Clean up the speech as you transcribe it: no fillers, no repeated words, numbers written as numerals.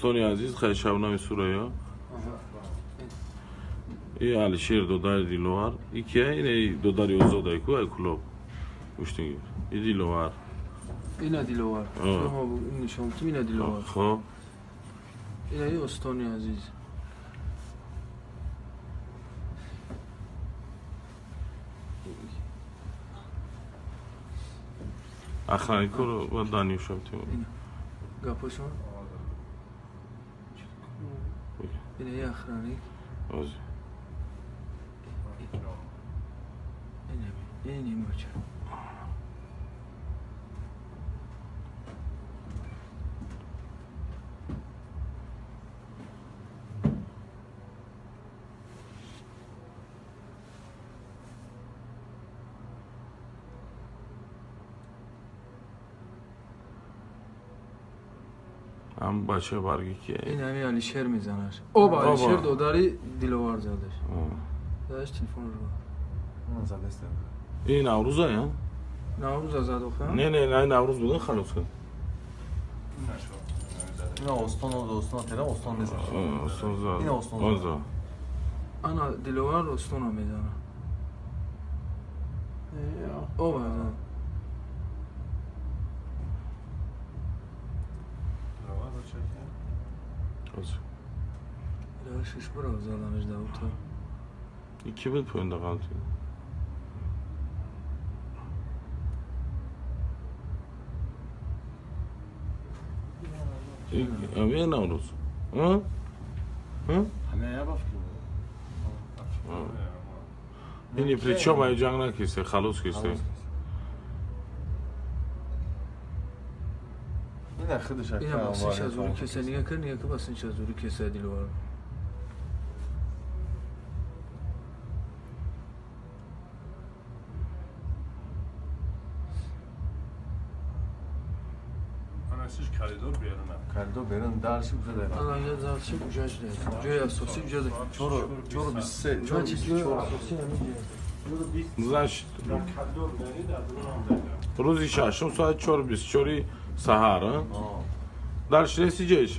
استانی عزیز خیلی شبنم سوریا ای Alişer دودار دیلوار ای که اینه دوداری اوزادای کو ای کلوب گوشتین ای دیلوار اینا دیلوار شما این نشون تو اینا دیلوار خب اینا استانی عزیز اخرانی کرو و دانیوشم تیم گپاشون اینا اخرانی آزی این نیم بچه هم بچه برگی که این همی علیشر میزنش او با علیشر دوداری دیلوار زدش داشت تلفن رو اون زده است این نوروز ها نوروز زد آخه نه نوروز بودن خلاص کن اینا استان تلا استان نزد استان زد این استان زد انا دیلوار استان رو میزنم او بازم شش برو زدمش داوتا iki bin pönde kaldı. Ama ne oluruz? Ha? Ha? همه یا باف Yine причем ayacağına kese, halos kese. این خودش این هم باسنش از اون کسه نیگه کرد نیگه که باسنش از اون کسه دیلوار کاریدور بیرون درسی بوده داره الان یه زارچی بوجاج ده جای اساسی بوجاج ده چورو 23 چورو 24 Значит, روزی ششم ساعت 4:24 سحر. Дальше сидишь.